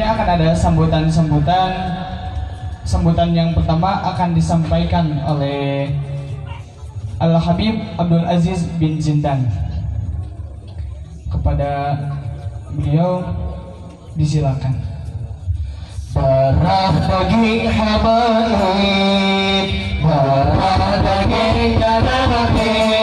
selanjutnya akan ada sambutan yang pertama akan disampaikan oleh Al-Habib Abdul Aziz bin Zindan. Kepada beliau disilakan. Darah daging habaib, darah daging darah daging,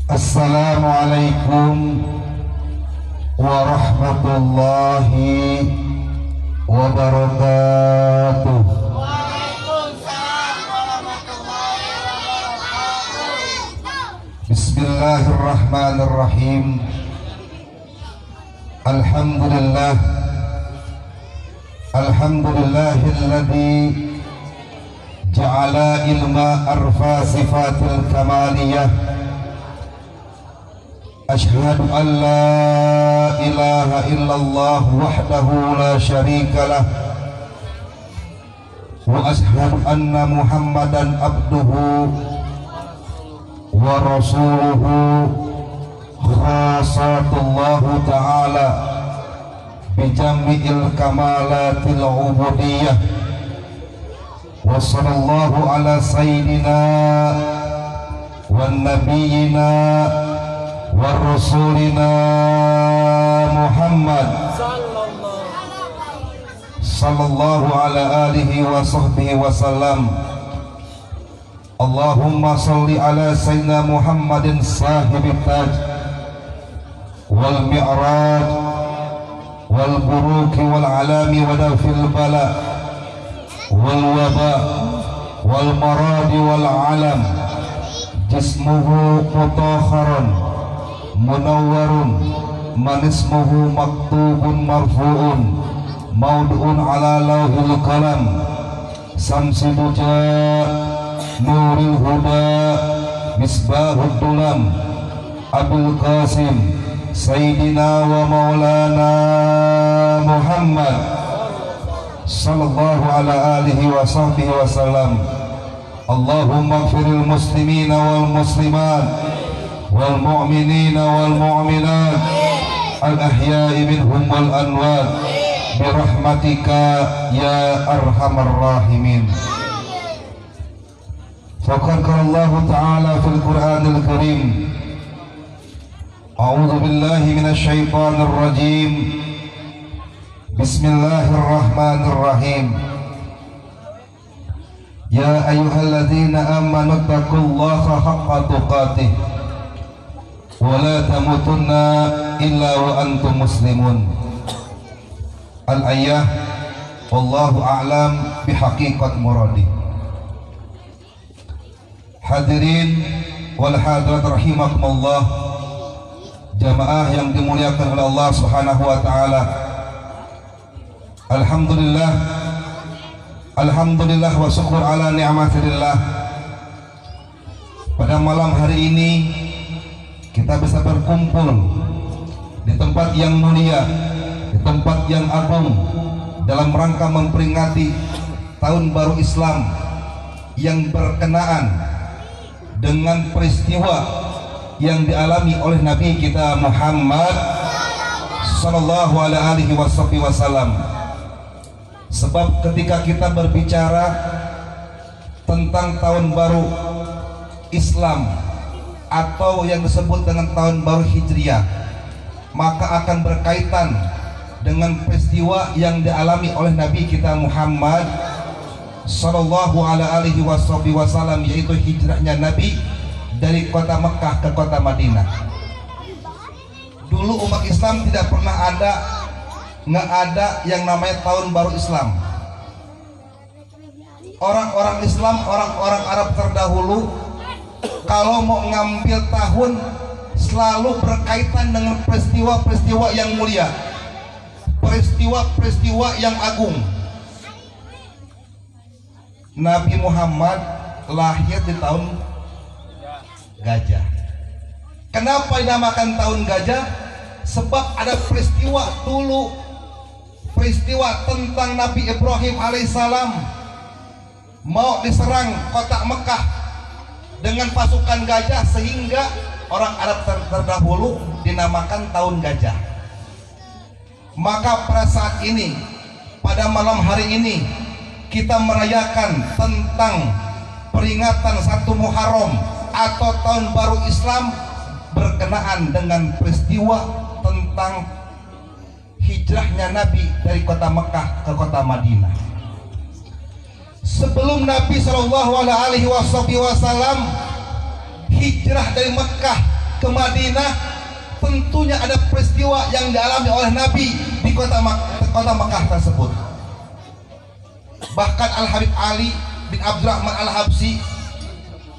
Assalamualaikum warahmatullahi wabarakatuh. Waalaikumsalam warahmatullahi wabarakatuh. Bismillahirrahmanirrahim. Alhamdulillah. Alhamdulillahilladzi ja'ala ilma arfa sifatil kamaliyah. Ashhadu an la ilaha illallah wahdahu la syarika lah, wa ashhadu anna Muhammadan abduhu wa rasuluhu khasatullahu ta'ala bijami'il kamalatil ubudiyah. Wa sallallahu ala sayyidina wa nabiyyina wa rasulina Muhammad sallallahu ala alihi wa sahbihi wa sallam. Allahumma salli ala sayyidina Muhammadin sahibit taj wal mi'raj wal buruki wal alami wa dafil bala wal waba wal maradi wal alam, jismuhu mutahharun munawwarun, man ismuhu maktubun marfu'un maud'un ala lauhil qalam, samsi duja nuril huda misbahud dulam, Abul Qasim Sayyidina wa Maulana Muhammad sallallahu ala alihi wa sahbihi wa sallam. Allahumma ighfiril muslimina wal muslimat wal mu'minina wal mu'minat al ahya'i minhum wal anwat birahmatika ya arhamar rahimin. Faqad qala Allah ta'ala fil Qur'anil Karim, a'udzu billahi minasy syaithanir rajim, bismillahirrahmanirrahim. Ya ayyuhalladzina amanu taqullaha haqqa tuqatih wa la tamutunna illa wa antum muslimun. Al-ayah, wallahu a'lam bihaqiqat muradi. Hadirin wal hadirat rahimakumullah, jamaah yang dimuliakan oleh Allah Subhanahu wa taala. Alhamdulillah, alhamdulillah wa syukur ala ni'matillah. Pada malam hari ini kita bisa berkumpul di tempat yang mulia, di tempat yang agung, dalam rangka memperingati tahun baru Islam yang berkenaan dengan peristiwa yang dialami oleh Nabi kita Muhammad sallallahu alaihi wasallam. Sebab ketika kita berbicara tentang tahun baru Islam atau yang disebut dengan tahun baru Hijriah, maka akan berkaitan dengan peristiwa yang dialami oleh Nabi kita Muhammad sallallahu alaihi wasallam, yaitu hijrahnya Nabi dari kota Mekah ke kota Madinah. Dulu umat Islam tidak pernah nggak ada yang namanya tahun baru Islam. Orang-orang Islam, orang-orang Arab terdahulu, kalau mau ngambil tahun selalu berkaitan dengan peristiwa-peristiwa yang mulia, peristiwa-peristiwa yang agung. Nabi Muhammad lahir di tahun gajah. Kenapa dinamakan tahun gajah? Sebab ada peristiwa dulu, peristiwa tentang Nabi Ibrahim alaihissalam mau diserang kota Mekah dengan pasukan gajah, sehingga orang Arab terdahulu dinamakan tahun gajah. Maka pada saat ini, pada malam hari ini, kita merayakan tentang peringatan 1 Muharram atau tahun baru Islam berkenaan dengan peristiwa tentang hijrahnya Nabi dari kota Mekah ke kota Madinah. Sebelum Nabi Shallallahu Alaihi Wasallam hijrah dari Mekah ke Madinah, tentunya ada peristiwa yang dialami oleh Nabi di kota Mekah tersebut. Bahkan Al-Habib Ali bin Abdurrahman Al-Habsyi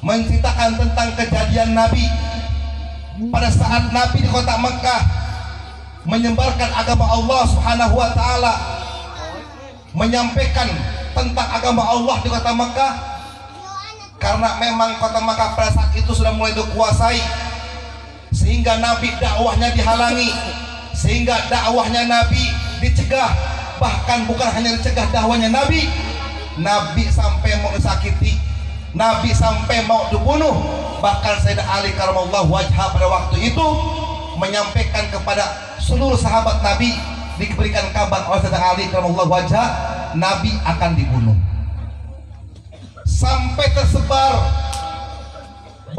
menceritakan tentang kejadian Nabi pada saat Nabi di kota Mekah menyebarkan agama Allah Subhanahu wa taala, menyampaikan tentang agama Allah di kota Mekah. Karena memang kota Mekah pada saat itu sudah mulai dikuasai, sehingga Nabi dakwahnya dihalangi, sehingga dakwahnya Nabi dicegah. Bahkan bukan hanya dicegah dakwahnya Nabi, Nabi sampai mau disakiti, Nabi sampai mau dibunuh. Bahkan Sayyidina Ali karamallahu wajhah pada waktu itu menyampaikan kepada seluruh sahabat Nabi, diberikan kabar oleh Sayyidina Ali karamallahu wajhah, Nabi akan dibunuh. Sampai tersebar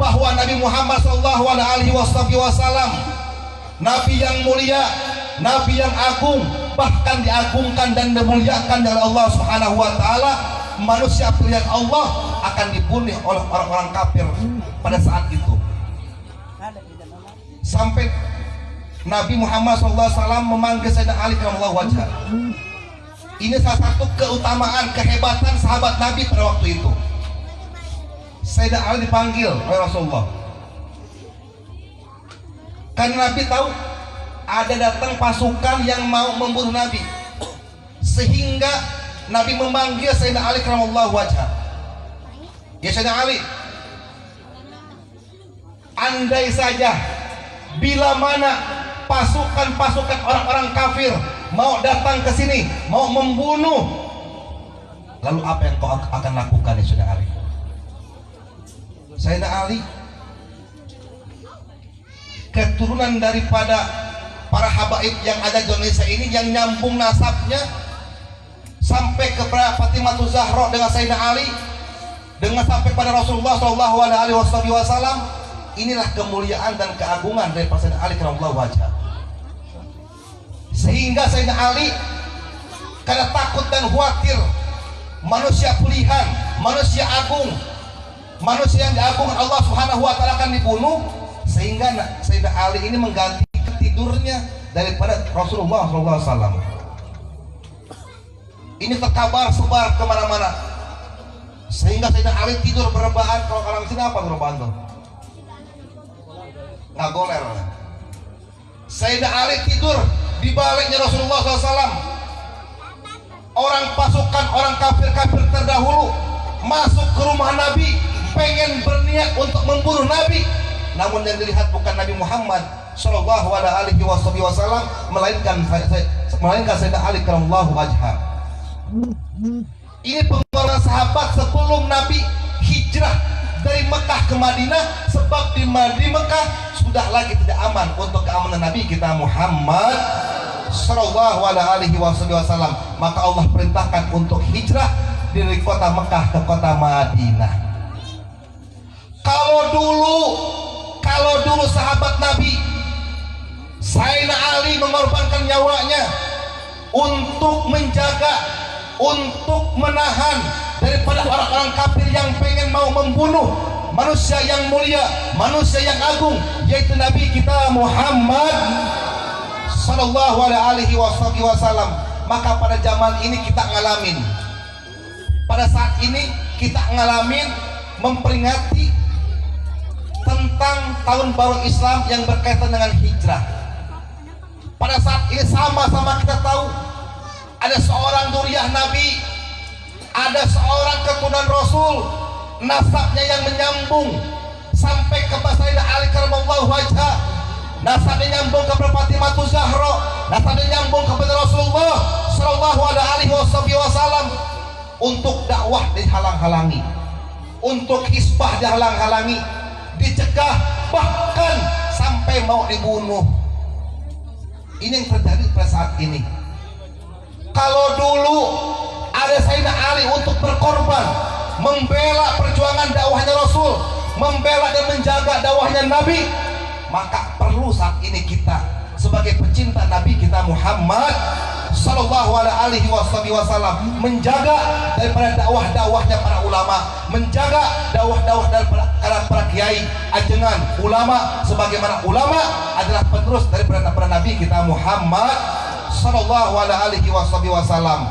bahwa Nabi Muhammad sallallahu alaihi wasallam Nabi yang mulia, Nabi yang agung, bahkan diagungkan dan dimuliakan oleh Allah Subhanahu wa taala, manusia pilihan Allah, akan dibunuh oleh orang-orang kafir pada saat itu. Sampai Nabi Muhammad SAW memanggil Sayyidina Ali karamallahu wajhah. Ini salah satu keutamaan, kehebatan sahabat Nabi pada waktu itu. Sayyidina Ali dipanggil oleh Rasulullah, karena Nabi tahu ada datang pasukan yang mau membunuh Nabi, sehingga Nabi memanggil Sayyidina Ali karamallahu wajhah. Ya Sayyidina Ali, andai saja bila mana pasukan-pasukan orang-orang kafir mau datang ke sini, mau membunuh, lalu apa yang kau akan lakukan ya Sayyidina Ali? Sayyidina Ali keturunan daripada para habaib yang ada di Indonesia ini, yang nyambung nasabnya sampai kepada Fatimah Zahra dengan Sayyidina Ali, dengan sampai pada Rasulullah Shallallahu Alaihi Wasallam. Inilah kemuliaan dan keagungan dari Sayyidina Ali karamallahu wajhah. Sehingga Sayyidina Ali karena takut dan khawatir manusia pilihan, manusia agung, manusia yang diagungkan Allah Subhanahu wa taala akan dibunuh, sehingga Sayyidina Ali ini mengganti tidurnya daripada Rasulullah SAW. Ini terkabar sebar kemana-mana, sehingga Sayyidina Ali tidur berebahan. Kalau orang sini apa berebahan tuh? Ngagoler. Sayyidina Ali tidur di baliknya Rasulullah SAW. Orang pasukan orang kafir-kafir terdahulu masuk ke rumah Nabi, pengen berniat untuk membunuh Nabi, namun yang dilihat bukan Nabi Muhammad Shallallahu Alaihi Wasallam, melainkan Sayyidina Ali karamallahu wajhah. Ini pengorbanan sahabat sebelum Nabi hijrah dari Mekah ke Madinah, sebab di Mekah sudah lagi tidak aman untuk keamanan Nabi kita Muhammad sallallahu alaihi wasallam. Maka Allah perintahkan untuk hijrah dari kota Mekah ke kota Madinah. Kalau dulu sahabat Nabi Sayyidina Ali mengorbankan nyawanya untuk menjaga, untuk menahan daripada orang-orang kafir yang pengen mau membunuh manusia yang mulia, manusia yang agung, yaitu Nabi kita Muhammad sallallahu alaihi wasallam. Maka pada zaman ini kita ngalamin, pada saat ini kita ngalamin memperingati tentang tahun baru Islam yang berkaitan dengan hijrah. Pada saat ini sama-sama kita tahu ada seorang duriah Nabi, ada seorang keturunan Rasul, nasabnya yang menyambung sampai ke Sayyidina Ali karramallahu wajhah, nasabnya nyambung kepada Fatimah Zahra, nasabnya nyambung kepada Rasulullah sallallahu alaihi wasallam. Untuk dakwah dihalang-halangi, untuk hisbah dihalang-halangi, dicegah, bahkan sampai mau dibunuh. Ini yang terjadi pada saat ini. Kalau dulu ada Sayyidina Ali untuk berkorban membela perjuangan dakwahnya Rasul, membela dan menjaga dakwahnya Nabi, maka perlu saat ini kita sebagai pecinta Nabi kita Muhammad sallallahu alaihi wasallam menjaga daripada dakwahnya para ulama, menjaga dakwah daripada para kiai, ajengan ulama, sebagaimana ulama adalah penerus daripada Nabi kita Muhammad sallallahu alaihi wasallam.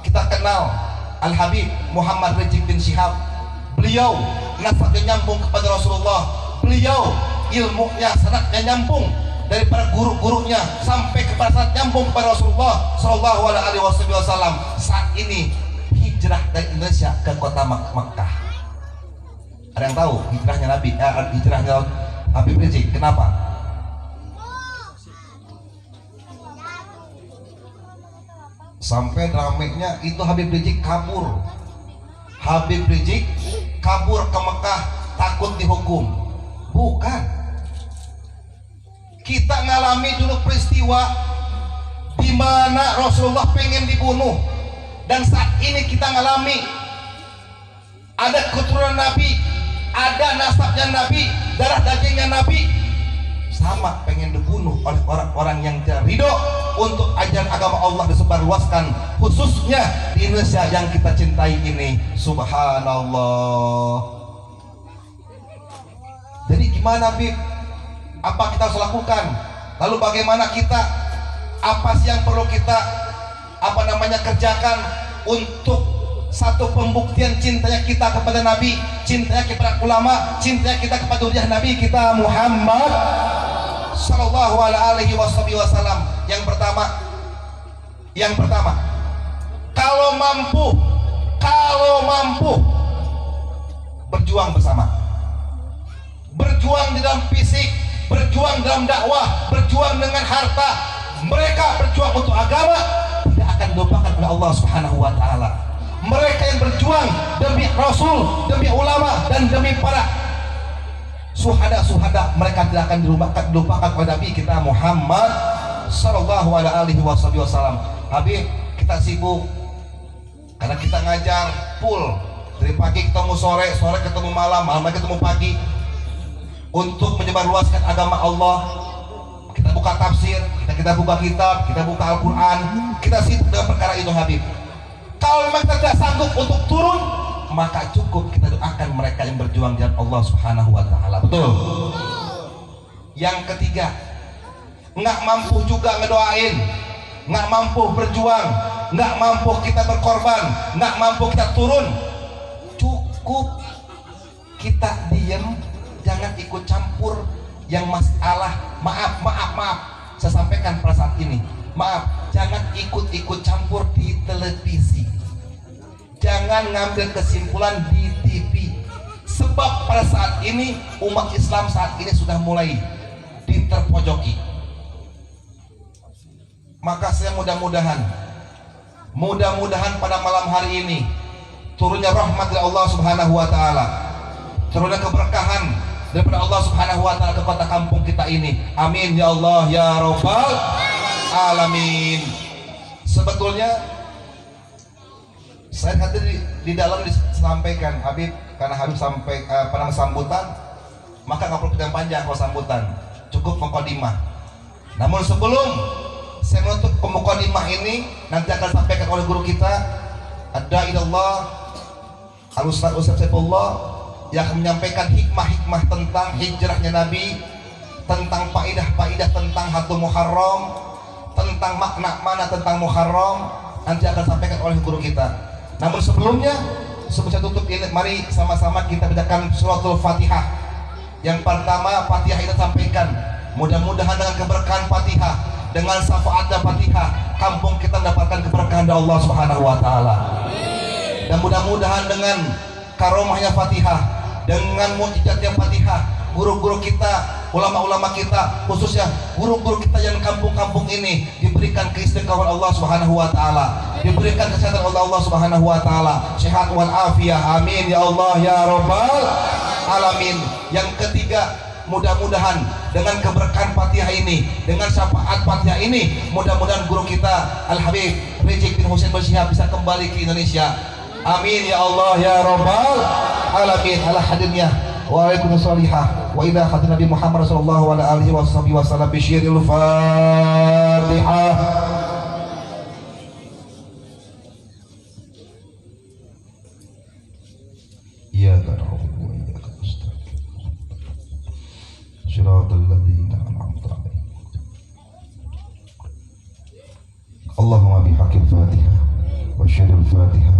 Kita kenal Al Habib Muhammad Rizik bin Syihab. Beliau nasabnya nyambung kepada Rasulullah, beliau ilmunya sanadnya nyambung dari para guru-gurunya sampai kepada saat nyambung kepada Rasulullah sallallahu alaihi wasallam. Saat ini hijrah dari Indonesia ke kota Makkah. Ada yang tahu hijrahnya Nabi, hijrahnya Habib Rizik? Kenapa? Sampai ramenya itu Habib Rizik kabur. Habib Rizik kabur ke Mekah takut dihukum. Bukan. Kita ngalami dulu peristiwa di mana Rasulullah pengen dibunuh, dan saat ini kita ngalami ada keturunan Nabi, ada nasabnya Nabi, darah dagingnya Nabi, sama pengen dibunuh oleh orang-orang yang tidak ridho untuk ajaran agama Allah disebarluaskan, khususnya di Indonesia yang kita cintai ini. Subhanallah. Jadi gimana, Bib? Apa kita harus lakukan? Lalu bagaimana kita? Apa sih yang perlu kita kerjakan untuk satu pembuktian cintanya kita kepada Nabi, cintanya kepada ulama, cintanya kita kepada duriah Nabi kita Muhammad sallallahu alaihi wasallam. Yang pertama, kalau mampu berjuang bersama, berjuang di dalam fisik, berjuang dalam dakwah, berjuang dengan harta. Mereka berjuang untuk agama tidak akan dilupakan oleh Allah Subhanahu wa taala. Mereka yang berjuang demi Rasul, demi ulama, dan demi para suhada, mereka tidak akan dilupakan oleh Nabi kita Muhammad sallallahu alaihi wasallam. Habib, kita sibuk karena kita ngajar full dari pagi ketemu sore, sore ketemu malam, malam ketemu pagi, untuk menyebarluaskan agama Allah. Kita buka tafsir, kita buka kitab, kita buka Al-Quran, kita sibuk dengan perkara itu, Habib. Kalau memang kita tidak sanggup untuk turun, maka cukup kita doakan mereka yang berjuang di jalan Allah Subhanahu wa taala. Betul. Yang ketiga, nggak mampu juga ngedoain, nggak mampu berjuang, nggak mampu kita berkorban, nggak mampu kita turun, cukup kita diem, jangan ikut campur yang masalah. Maaf, saya sampaikan pada saat ini, maaf, jangan ikut campur di televisi, jangan ngambil kesimpulan di TV, sebab pada saat ini umat Islam saat ini sudah mulai diterpojoki. Maka saya mudah-mudahan Mudah-mudahan pada malam hari ini turunnya rahmat dari Allah Subhanahu wa taala, turunnya keberkahan daripada Allah Subhanahu wa taala ke kota kampung kita ini. Amin ya Allah ya rabbal alamin. Sebetulnya saya hadir di dalam disampaikan Habib, karena Habib sampai pada sambutan, maka nggak perlu kita panjang kalau sambutan, cukup mukadimah. Namun sebelum saya menutup mukadimah ini, nanti akan sampaikan oleh guru kita ada ilallah Al-Ustaz Saifullah yang akan menyampaikan hikmah-hikmah tentang hijrahnya Nabi, tentang faidah-faidah tentang Hatul Muharram, tentang makna tentang Muharram, nanti akan sampaikan oleh guru kita. Namun sebelumnya, sebelum saya tutup ini, mari sama-sama kita bacakan suratul Fatihah. Yang pertama, Fatihah kita sampaikan. Mudah-mudahan dengan keberkahan Fatihah, dengan syafaatnya Fatihah, kampung kita mendapatkan keberkahan dari Allah Subhanahu wa taala. Dan mudah-mudahan dengan karomahnya Fatihah, dengan mukjizatnya Fatihah, guru-guru kita, ulama-ulama kita, khususnya guru-guru kita yang kampung-kampung ini diberikan keistiqomahan Allah Subhanahu wa taala, diberikan kesehatan oleh Allah Subhanahu wa taala, sehat wal afiyah. Amin ya Allah ya rabbal alamin. Yang ketiga, mudah-mudahan dengan keberkahan Fatihah ini, dengan syafaat Fatihah ini, mudah-mudahan guru kita Al Habib Rizik bin Husain Bersyihab bisa kembali ke Indonesia. Amin ya Allah ya rabbal alamin. Ala hadirnya Waalaikumsalam wa ila khatir Nabi Muhammad sallallahu alaihi wasallam bi syiril Fatihah. Iyyaka na'budu wa iyyaka nasta'in. Shiratal ladzina an'amta 'alaihim. Allahumma bihaqqil Fatihah wa syiril Fatihah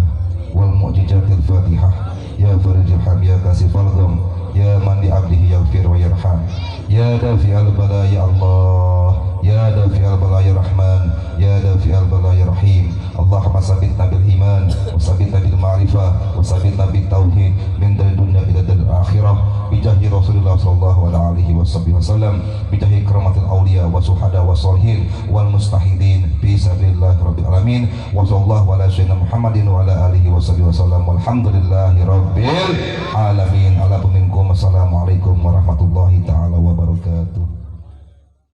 wal mu'jizatil Fatihah ya farijil ham ya kasifal gham ya man li abdihi yaghfir wa yarham ya dafi'al bala ya Allah ya dafi'al bala ya Rahman ya dafi'al bala ya Rahim. Allahumma sabitna bil iman wa sabitna bil ma'rifah wa sabitna bil tauhid min dari dunya ila dari akhirah bijahi Rasulullah sallallahu alaihi wasallam bijahi karamatil awliya wa suhada wa salihin wal mustahidin bi sabilillah rabbil alamin wa sallallahu ala sayyidina Muhammadin wa ala alihi wasallam walhamdulillahi rabbil alamin. Ala minkum. Assalamualaikum warahmatullahi taala wabarakatuh.